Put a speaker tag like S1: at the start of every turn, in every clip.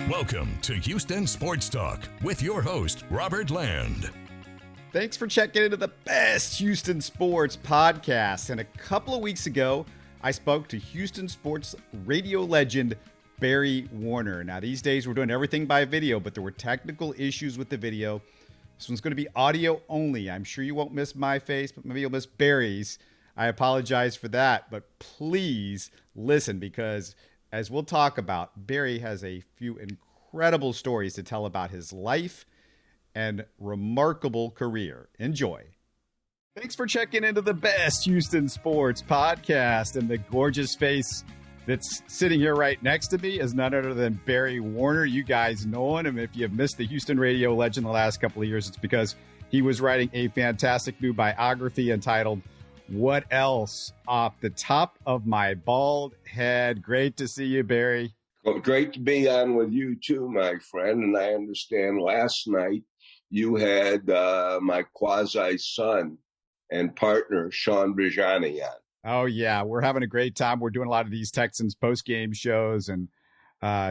S1: Welcome to Houston Sports Talk with your host, Robert Land.
S2: Thanks for checking into the best Houston sports podcast. And a couple of weeks ago, I spoke to Houston sports radio legend Barry Warner. Now, these days we're doing everything by video, but there were technical issues with the video. This one's going to be audio only. I'm sure you won't miss my face, but maybe you'll miss Barry's. I apologize for that, but please listen because as we'll talk about, Barry has a few incredible stories to tell about his life and remarkable career. Enjoy. Thanks for checking into the best Houston sports podcast. And the gorgeous face that's sitting here right next to me is none other than Barry Warner. You guys know him. If you have missed the Houston radio legend the last couple of years, it's because he was writing a fantastic new biography entitled What Else? Off the Top of My Bald Head. Great to see you, Barry.
S3: Well, great to be on with you too, my friend. And I understand last night you had my quasi-son and partner, Sean Bijani, on.
S2: Oh, yeah. We're having a great time. We're doing a lot of these Texans post-game shows and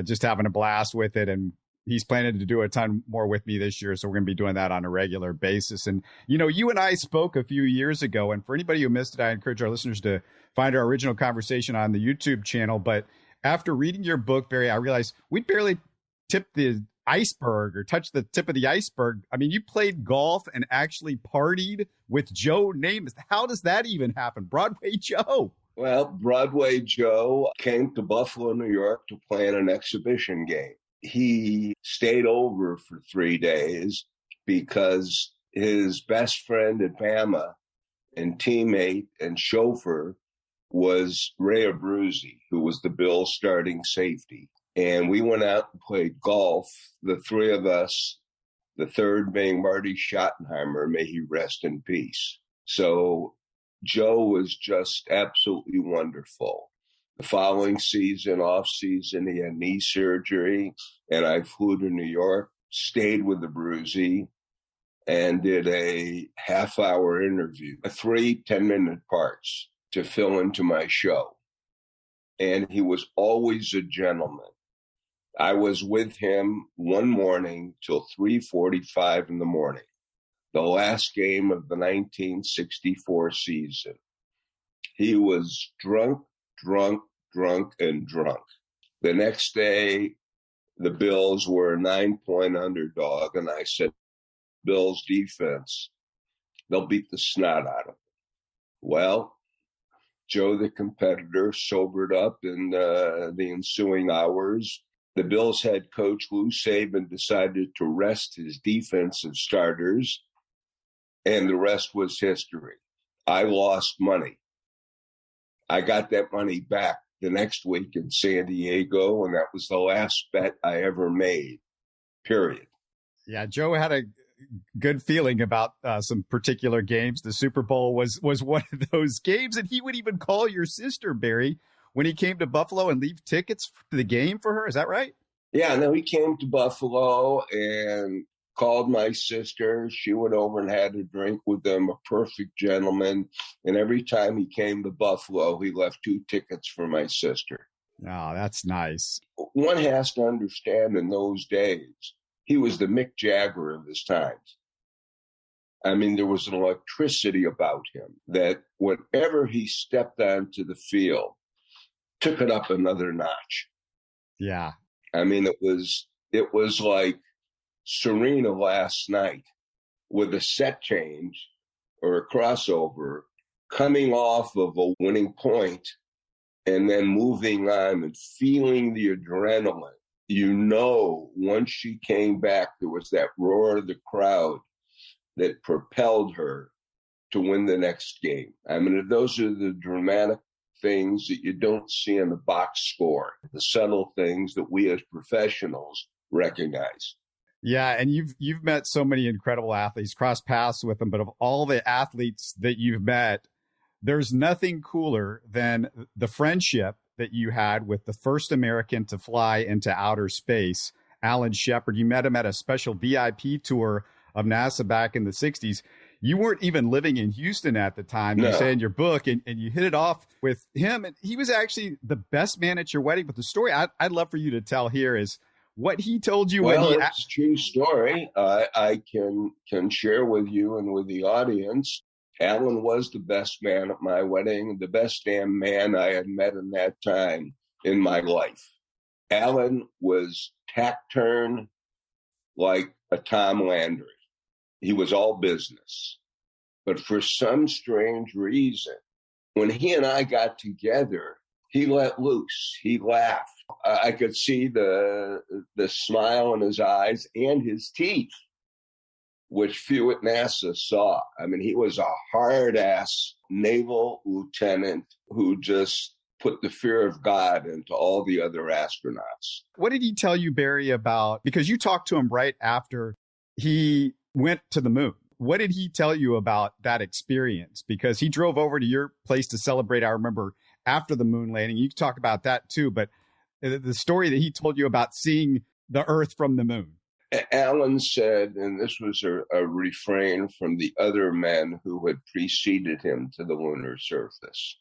S2: just having a blast with it. And he's planning to do a ton more with me this year, so we're going to be doing that on a regular basis. And, you know, you and I spoke a few years ago, and for anybody who missed it, I encourage our listeners to find our original conversation on the YouTube channel. But after reading your book, Barry, I realized we barely tipped the iceberg or touched the tip of the iceberg. I mean, you played golf and actually partied with Joe Namath. How does that even happen? Broadway Joe.
S3: Well, Broadway Joe came to Buffalo, New York to play in an exhibition game. He stayed over for 3 days because his best friend at Bama and teammate and chauffeur was Ray Abruzzi, who was the Bills' starting safety. And we went out and played golf, the three of us, the third being Marty Schottenheimer, may he rest in peace. So Joe was just absolutely wonderful. The following season, off season, he had knee surgery, and I flew to New York, stayed with Abruzzi, and did a half-hour interview, 3 10-minute parts to fill into my show. And he was always a gentleman. I was with him one morning till 3:45 in the morning, the last game of the 1964 season. He was drunk. The next day, the Bills were a 9-point underdog, and I said, Bills defense, they'll beat the snot out of them. Well, Joe, the competitor, sobered up in the ensuing hours. The Bills head coach, Lou Saban, decided to rest his defensive starters, and the rest was history. I lost money. I got that money back the next week in San Diego, and that was the last bet I ever made, period.
S2: Yeah, Joe had a good feeling about some particular games. The Super Bowl was one of those games, and he would even call your sister, Barry, when he came to Buffalo and leave tickets to the game for her. Is that right?
S3: Yeah, no, he came to Buffalo and called my sister. She went over and had a drink with them, a perfect gentleman. And every time he came to Buffalo, he left 2 tickets for my sister.
S2: Oh, that's nice.
S3: One has to understand in those days, he was the Mick Jagger of his times. I mean, there was an electricity about him that whenever he stepped onto the field, took it up another notch.
S2: Yeah.
S3: I mean, it was like Serena last night with a set change or a crossover coming off of a winning point and then moving on and feeling the adrenaline. You know, once she came back, there was that roar of the crowd that propelled her to win the next game. I mean, those are the dramatic things that you don't see in the box score, the subtle things that we as professionals recognize.
S2: Yeah, and you've met so many incredible athletes, crossed paths with them, but of all the athletes that you've met, there's nothing cooler than the friendship that you had with the first American to fly into outer space, Alan Shepard. You met him at a special VIP tour of NASA back in the 60s. You weren't even living in Houston at the time. No. You say in your book, and you hit it off with him. And he was actually the best man at your wedding. But the story I'd love for you to tell here is what he told you
S3: Well,
S2: when he...
S3: it's a true story. I can share with you and with the audience. Alan was the best man at my wedding, the best damn man I had met in that time in my life. Alan was taciturn like a Tom Landry. He was all business. But for some strange reason, when he and I got together, he let loose. He laughed. I could see the smile in his eyes and his teeth, which few at NASA saw. I mean, he was a hard-ass naval lieutenant who just put the fear of God into all the other astronauts.
S2: What did he tell you, Barry, about, because you talked to him right after he went to the moon. What did he tell you about that experience? Because he drove over to your place to celebrate, I remember, after the moon landing. You can talk about that too, but the story that he told you about seeing the Earth from the moon.
S3: Alan said, and this was a refrain from the other men who had preceded him to the lunar surface,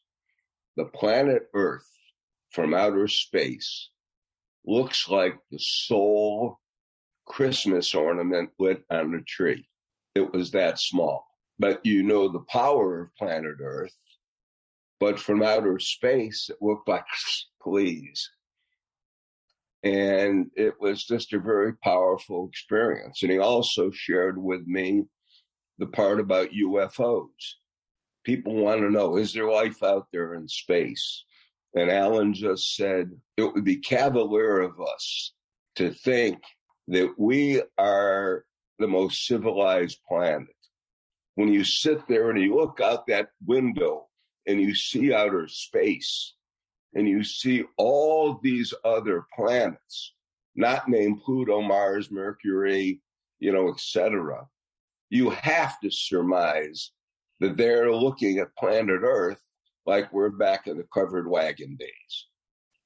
S3: the planet Earth from outer space looks like the sole Christmas ornament lit on a tree. It was that small. But you know the power of planet Earth. But from outer space, it looked like, please. And it was just a very powerful experience. And he also shared with me the part about UFOs. People want to know, is there life out there in space? And Alan just said, it would be cavalier of us to think that we are the most civilized planet. When you sit there and you look out that window and you see outer space, and you see all these other planets, not named Pluto, Mars, Mercury, etc. You have to surmise that they're looking at planet Earth like we're back in the covered wagon days.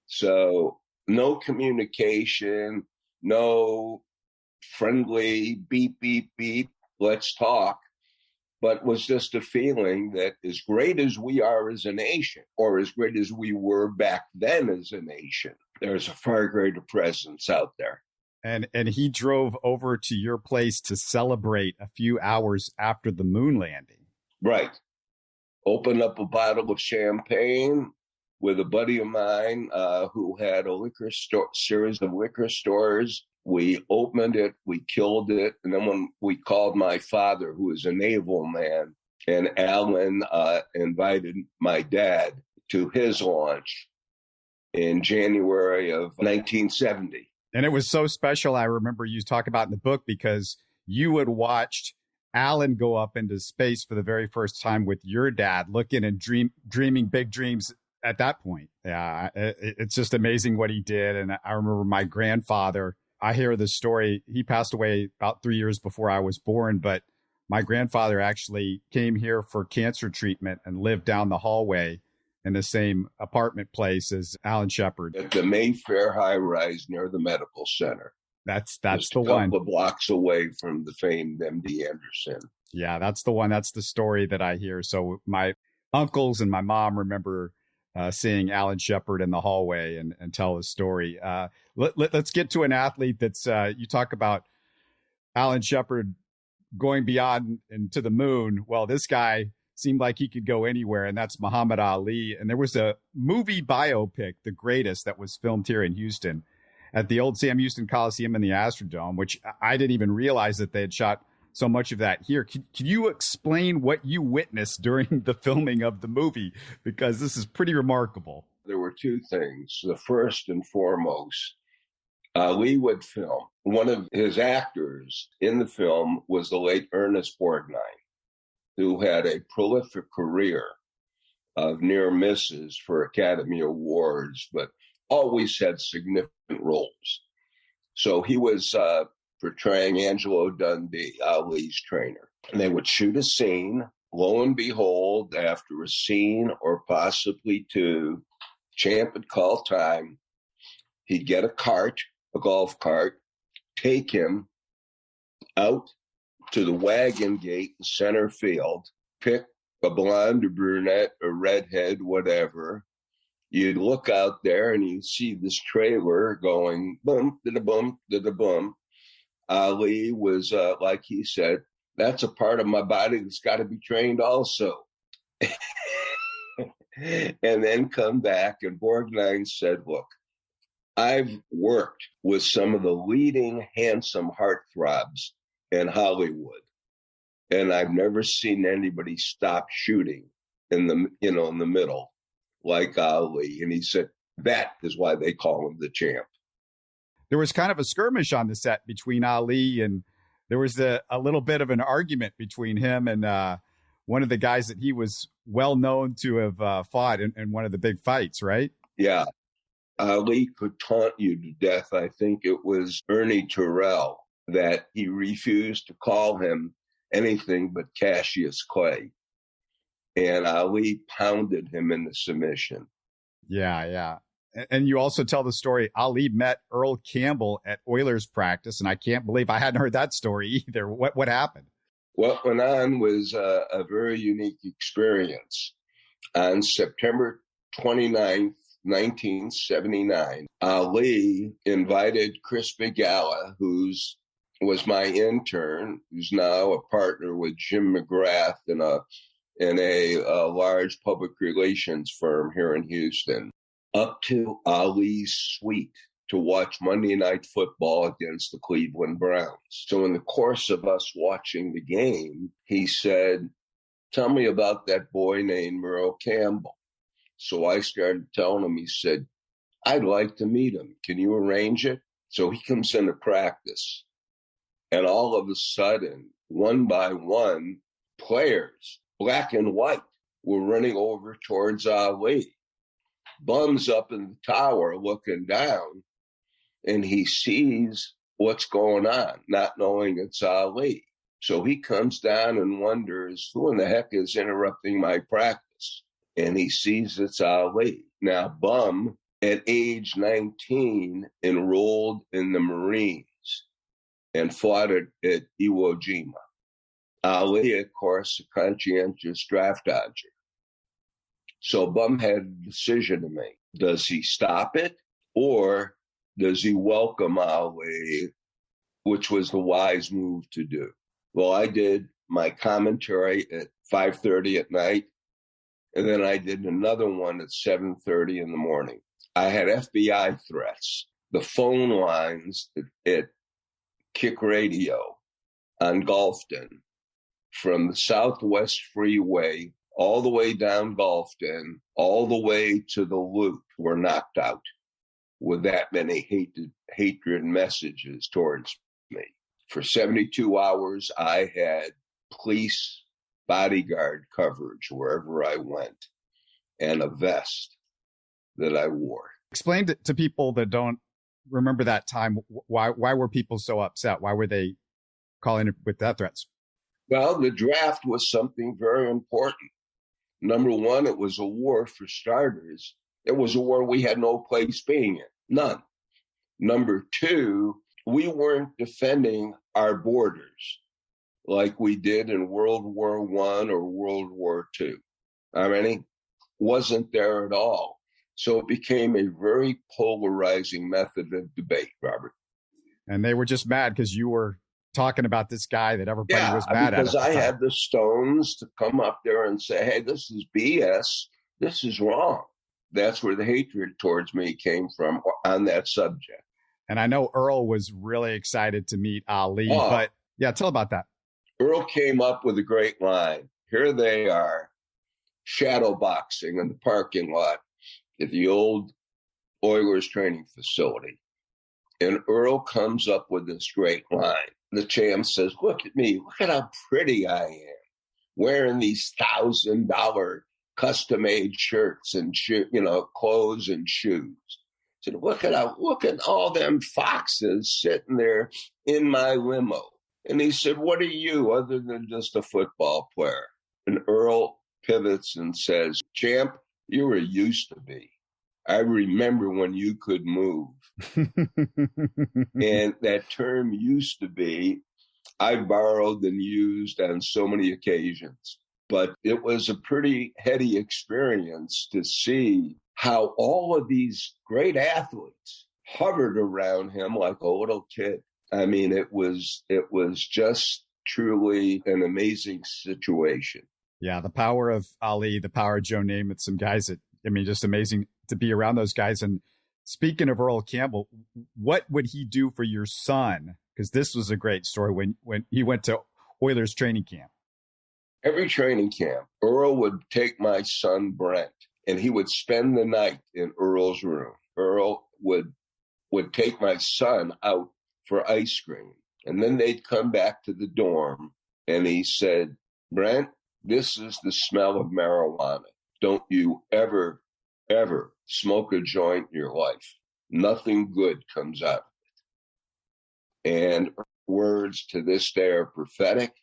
S3: So no communication, no friendly beep, beep, beep, let's talk. But was just a feeling that as great as we are as a nation, or as great as we were back then as a nation, there's a far greater presence out there.
S2: And he drove over to your place to celebrate a few hours after the moon landing.
S3: Right. Opened up a bottle of champagne with a buddy of mine who had a series of liquor stores. We opened it, we killed it, and then when we called my father, who was a naval man, and Alan invited my dad to his launch in January of 1970.
S2: And it was so special, I remember you talk about in the book, because you had watched Alan go up into space for the very first time with your dad, looking and dreaming big dreams at that point. Yeah, it's just amazing what he did. And I remember my grandfather, I hear the story. He passed away about 3 years before I was born, but my grandfather actually came here for cancer treatment and lived down the hallway in the same apartment place as Alan Shepard.
S3: At the Mayfair high rise near the medical center.
S2: That's
S3: just
S2: the
S3: one. A
S2: one.
S3: couple of blocks away from the famed MD Anderson.
S2: Yeah, that's the one. That's the story that I hear. So my uncles and my mom remember seeing Alan Shepard in the hallway and tell his story. Let's get to an athlete that's, you talk about Alan Shepard going beyond and to the moon. Well, this guy seemed like he could go anywhere, and that's Muhammad Ali. And there was a movie biopic, The Greatest, that was filmed here in Houston at the old Sam Houston Coliseum in the Astrodome, which I didn't even realize that they had shot so much of that here. Can you explain what you witnessed during the filming of the movie? Because this is pretty remarkable.
S3: There were two things. The first and foremost, Ali would film. One of his actors in the film was the late Ernest Borgnine, who had a prolific career of near misses for Academy Awards, but always had significant roles. So he was portraying Angelo Dundee, Ali's trainer. And they would shoot a scene. Lo and behold, after a scene or possibly two, champ would call time. He'd get a golf cart, take him out to the wagon gate in center field, pick a blonde, a brunette, a redhead, whatever, You'd look out there and you'd see this trailer going boom, da-da-boom, da-da-boom. Ali was, like he said, that's a part of my body that's got to be trained also. And then come back, and Borgnine said, look, I've worked with some of the leading handsome heartthrobs in Hollywood, and I've never seen anybody stop shooting in the middle like Ali. And he said, that is why they call him the champ.
S2: There was kind of a skirmish on the set between Ali, and there was a little bit of an argument between him and one of the guys that he was well known to have fought in one of the big fights, right?
S3: Yeah. Ali could taunt you to death. I think it was Ernie Terrell that he refused to call him anything but Cassius Clay. And Ali pounded him into submission.
S2: Yeah. And you also tell the story, Ali met Earl Campbell at Oilers practice, and I can't believe I hadn't heard that story either. What happened?
S3: What went on was a very unique experience. On September 29th, 1979, Ali invited Chris Bigala, was my intern, who's now a partner with Jim McGrath in a large public relations firm here in Houston, up to Ali's suite to watch Monday Night Football against the Cleveland Browns. So in the course of us watching the game, he said, tell me about that boy named Earl Campbell. So I started telling him. He said, I'd like to meet him. Can you arrange it? So he comes into practice. And all of a sudden, one by one, players, black and white, were running over towards Ali. Bum's up in the tower looking down, and he sees what's going on, not knowing it's Ali. So he comes down and wonders, who in the heck is interrupting my practice? And he sees it's Ali. Now, Bum, at age 19, enrolled in the Marines and fought at Iwo Jima. Ali, of course, a conscientious draft dodger. So Bum had a decision to make. Does he stop it, or does he welcome Ali, which was the wise move to do? Well, I did my commentary at 5:30 at night, and then I did another one at 7:30 in the morning. I had FBI threats. The phone lines at Kick Radio on Gulfton, from the Southwest Freeway all the way down Gulfton, all the way to the Loop, were knocked out with that many hatred messages towards me. For 72 hours, I had police bodyguard coverage wherever I went, and a vest that I wore.
S2: Explain to people that don't remember that time, why were people so upset? Why were they calling it with death threats?
S3: Well, the draft was something very important. Number one, it was a war for starters. It was a war we had no place being in, none. Number two, we weren't defending our borders like we did in World War I or World War II. I mean, wasn't there at all. So it became a very polarizing method of debate, Robert.
S2: And they were just mad because you were talking about this guy that everybody was mad at.
S3: Because I had the stones to come up there and say, hey, this is BS. This is wrong. That's where the hatred towards me came from on that subject.
S2: And I know Earl was really excited to meet Ali, but yeah, tell about that.
S3: Earl came up with a great line. Here they are, shadow boxing in the parking lot at the old Oilers training facility. And Earl comes up with this great line. The champ says, look at me. Look at how pretty I am, wearing these $1,000 custom-made shirts and clothes and shoes. I said, look at all them foxes sitting there in my limo. And he said, what are you other than just a football player? And Earl pivots and says, champ, you were used to be. I remember when you could move. And that term used to be, I borrowed and used on so many occasions. But it was a pretty heady experience to see how all of these great athletes hovered around him like a little kid. I mean, it was just truly an amazing situation.
S2: Yeah, the power of Ali, the power of Joe Namath, some guys that, I mean, just amazing to be around those guys. And speaking of Earl Campbell, what would he do for your son? Because this was a great story when he went to Oilers training camp.
S3: Every training camp, Earl would take my son Brent, and he would spend the night in Earl's room. Earl would take my son out for ice cream, and then they'd come back to the dorm, and he said, Brent, this is the smell of marijuana. Don't you ever, ever smoke a joint in your life. Nothing good comes out of it. And words to this day are prophetic.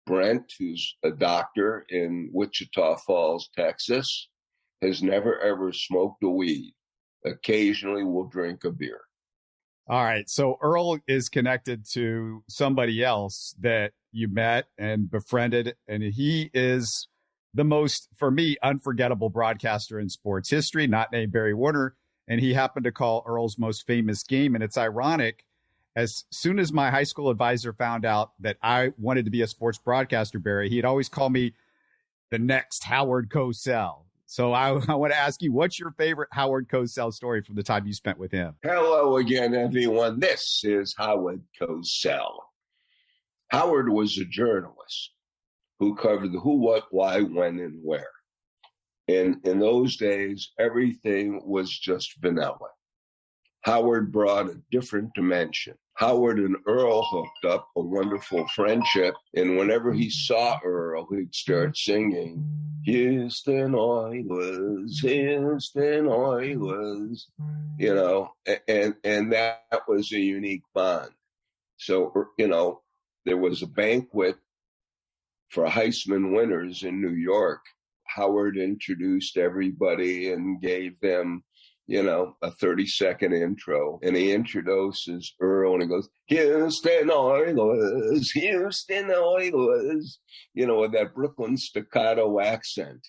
S3: Brent, who's a doctor in Wichita Falls, Texas, has never, ever smoked a weed. Occasionally will drink a beer.
S2: All right. So Earl is connected to somebody else that you met and befriended, and he is the most, for me, unforgettable broadcaster in sports history, not named Barry Warner. And he happened to call Earl's most famous game. And it's ironic, as soon as my high school advisor found out that I wanted to be a sports broadcaster, Barry, he'd always call me the next Howard Cosell. So I want to ask you, what's your favorite Howard Cosell story from the time you spent with him?
S3: Hello again, everyone. This is Howard Cosell. Howard was a journalist who covered the who, what, why, when, and where. And in those days, everything was just vanilla. Howard brought a different dimension. Howard and Earl hooked up a wonderful friendship, and whenever he saw Earl, he'd start singing, Houston Oilers, Houston Oilers, you know, and that was a unique bond. So, you know, there was a banquet for Heisman winners in New York. Howard introduced everybody and gave them, you know, a 30-second intro. And he introduces Earl and he goes, Houston Oilers, Houston Oilers, you know, with that Brooklyn staccato accent.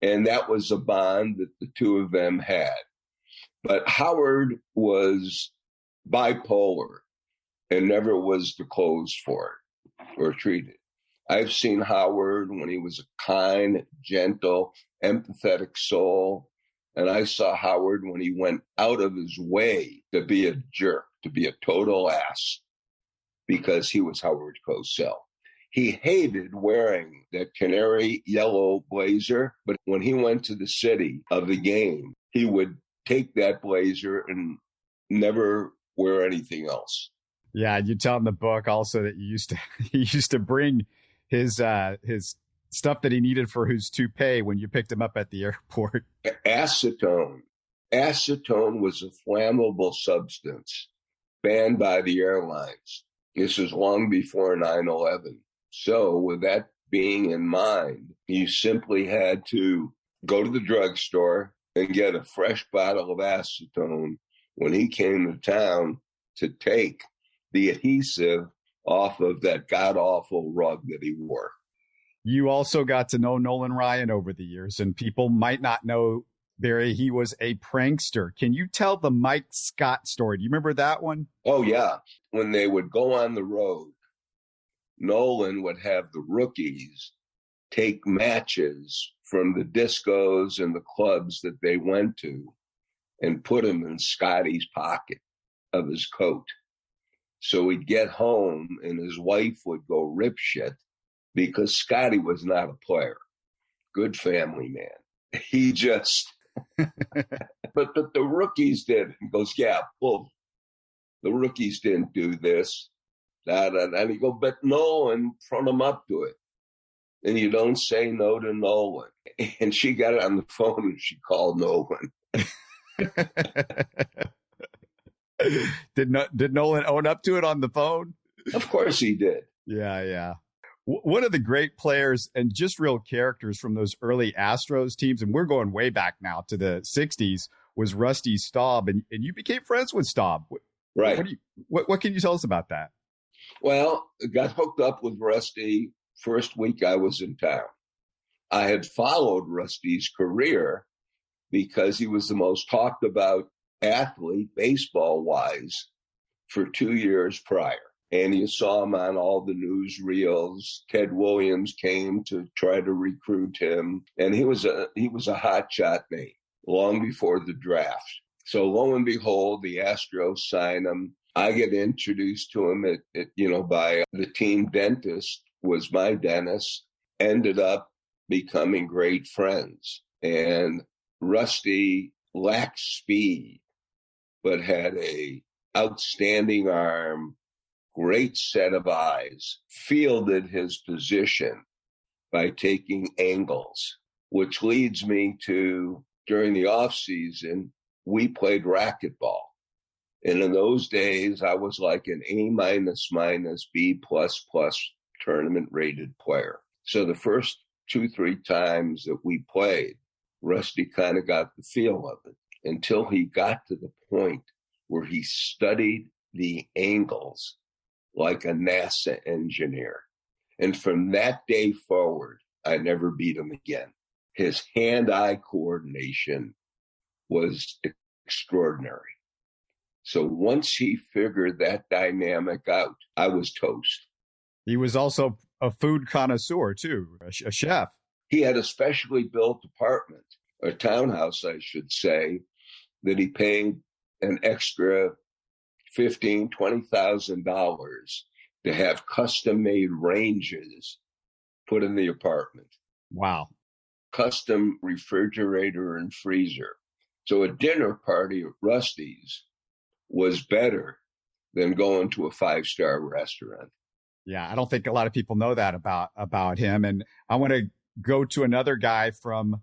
S3: And that was a bond that the two of them had. But Howard was bipolar and never was disclosed for it or treated. I've seen Howard when he was a kind, gentle, empathetic soul. And I saw Howard when he went out of his way to be a jerk, to be a total ass, because he was Howard Cosell. He hated wearing that canary yellow blazer, but when he went to the city of the game, he would take that blazer and never wear anything else.
S2: Yeah, you tell in the book also that he used to bring his stuff that he needed for his toupee when you picked him up at the airport.
S3: Acetone. Acetone was a flammable substance banned by the airlines. This is long before 9/11. So with that being in mind, you simply had to go to the drugstore and get a fresh bottle of acetone when he came to town to take the adhesive off of that god-awful rug that he wore.
S2: You also got to know Nolan Ryan over the years, and people might not know, Barry, he was a prankster. Can you tell the Mike Scott story? Do you remember that one?
S3: Oh, yeah. When they would go on the road, Nolan would have the rookies take matches from the discos and the clubs that they went to and put them in Scotty's pocket of his coat. So he'd get home and his wife would go rip shit because Scotty was not a player. Good family man. He just, but the rookies did. He goes, yeah, well, the rookies didn't do this. And he go, but Nolan front him up to it. And you don't say no to Nolan. And she got it on the phone and she called Nolan.
S2: Did Nolan own up to it on the phone?
S3: Of course he did.
S2: Yeah. One of the great players and just real characters from those early Astros teams, and we're going way back now to the 60s, was Rusty Staub. And you became friends with Staub.
S3: Right.
S2: What can you tell us about that?
S3: Well, got hooked up with Rusty first week I was in town. I had followed Rusty's career because he was the most talked about athlete, baseball-wise, for 2 years prior. And you saw him on all the newsreels. Ted Williams came to try to recruit him. And he was a hotshot name long before the draft. So lo and behold, the Astros sign him. I get introduced to him by the team dentist, was my dentist, ended up becoming great friends. And Rusty lacked speed, but had a outstanding arm, great set of eyes, fielded his position by taking angles, which leads me to, during the off season, we played racquetball. And in those days, I was like an A-, B++ tournament rated player. So the first 2-3 times that we played, Rusty kind of got the feel of it until he got to the point where he studied the angles like a NASA engineer. And from that day forward, I never beat him again. His hand-eye coordination was extraordinary. So once he figured that dynamic out, I was toast.
S2: He was also a food connoisseur, too, a chef.
S3: He had a specially built apartment, a townhouse, I should say, that he paid an extra $15,000, $20,000 to have custom-made ranges put in the apartment.
S2: Wow.
S3: Custom refrigerator and freezer. So a dinner party at Rusty's was better than going to a 5-star restaurant.
S2: Yeah, I don't think a lot of people know that about him. And I want to go to another guy from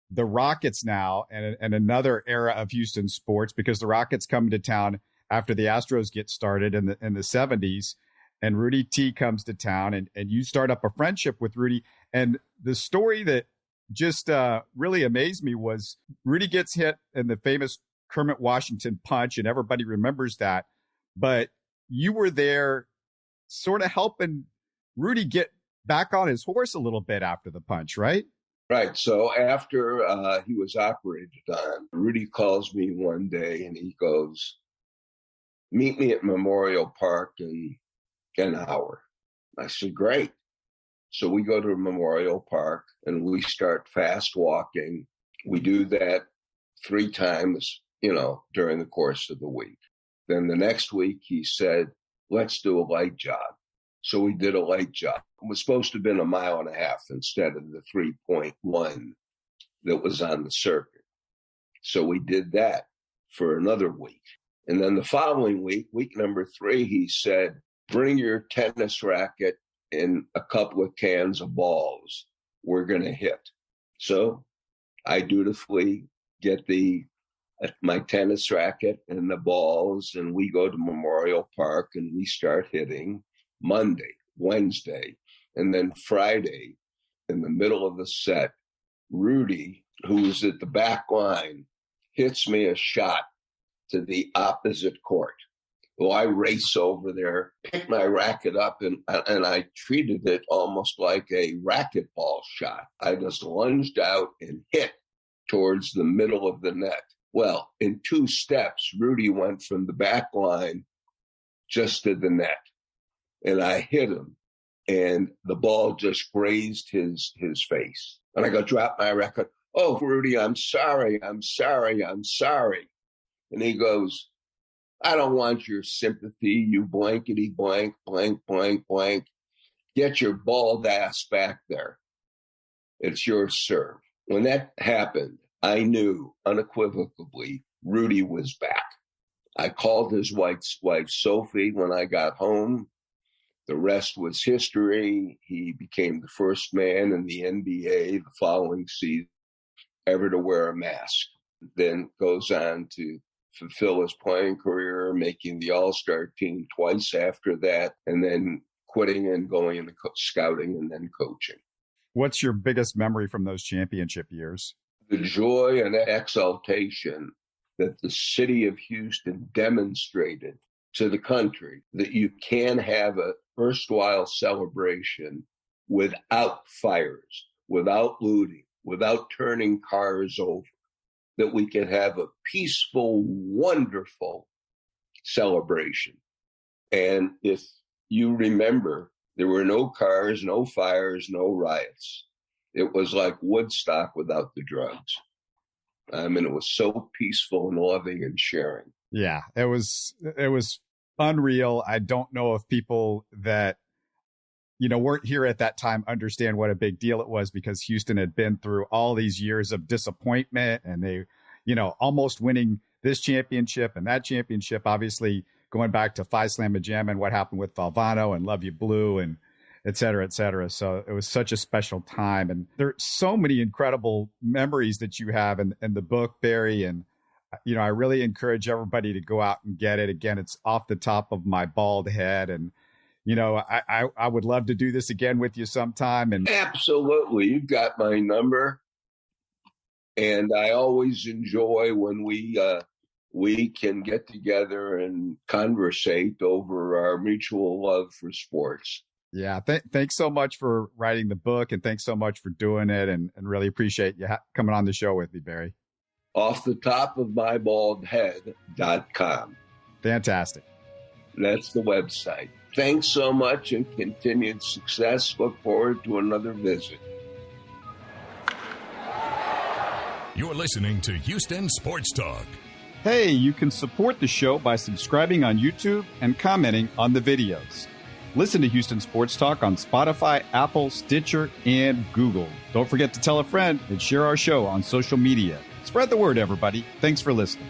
S2: the Rockets now and another era of Houston sports, because the Rockets come to town after the Astros get started in the 70s, and Rudy T comes to town, and you start up a friendship with Rudy. And the story that just really amazed me was Rudy gets hit in the famous Kermit Washington punch, and everybody remembers that. But you were there sort of helping Rudy get back on his horse a little bit after the punch, right?
S3: Right. So after he was operated on, Rudy calls me one day and he goes, "Meet me at Memorial Park in an hour." I said, "Great." So we go to Memorial Park and we start fast walking. We do that 3 times, during the course of the week. Then the next week he said, "Let's do a light jog." So we did a light jog. It was supposed to have been 1.5 miles instead of the 3.1 that was on the circuit. So we did that for another week. And then the following week, week number 3, he said, "Bring your tennis racket and a couple of cans of balls. We're going to hit." So I dutifully get my tennis racket and the balls, and we go to Memorial Park and we start hitting Monday, Wednesday, and then Friday. In the middle of the set, Rudy, who was at the back line, hits me a shot to the opposite court. Well, I race over there, pick my racket up, and I treated it almost like a racquetball shot. I just lunged out and hit towards the middle of the net. Well, in 2 steps, Rudy went from the back line just to the net, and I hit him, and the ball just grazed his face. And I go, "Drop my racket." "Oh, Rudy, I'm sorry. And he goes, "I don't want your sympathy, you blankety blank, blank, blank, blank. Get your bald ass back there. It's your serve." When that happened, I knew unequivocally Rudy was back. I called his wife, Sophie, when I got home. The rest was history. He became the first man in the NBA the following season ever to wear a mask. Then goes on to fulfill his playing career, making the All-Star team twice after that, and then quitting and going into scouting and then coaching.
S2: What's your biggest memory from those championship years?
S3: The joy and exaltation that the city of Houston demonstrated to the country that you can have a erstwhile celebration without fires, without looting, without turning cars over. that we could have a peaceful, wonderful celebration. And if you remember, there were no cars, no fires, no riots. It was like Woodstock without the drugs. I mean, it was so peaceful and loving and sharing.
S2: Yeah, it was unreal. I don't know if people that, weren't here at that time understand what a big deal it was, because Houston had been through all these years of disappointment, and they, almost winning this championship and that championship, obviously going back to Phi Slamma Jam and what happened with Valvano and Love You Blue and et cetera, et cetera. So it was such a special time. And there are so many incredible memories that you have in the book, Barry. And, I really encourage everybody to go out and get it. Again, it's off the top of my bald head. And, I would love to do this again with you sometime. And
S3: absolutely. You've got my number. And I always enjoy when we can get together and conversate over our mutual love for sports.
S2: Yeah. Thanks so much for writing the book, and thanks so much for doing it, and really appreciate you coming on the show with me, Barry.
S3: Off the top of my bald head.com.
S2: Fantastic.
S3: That's the website. Thanks so much and continued success. Look forward to another visit.
S1: You're listening to Houston Sports Talk.
S2: Hey, you can support the show by subscribing on YouTube and commenting on the videos. Listen to Houston Sports Talk on Spotify, Apple, Stitcher, and Google. Don't forget to tell a friend and share our show on social media. Spread the word, everybody. Thanks for listening.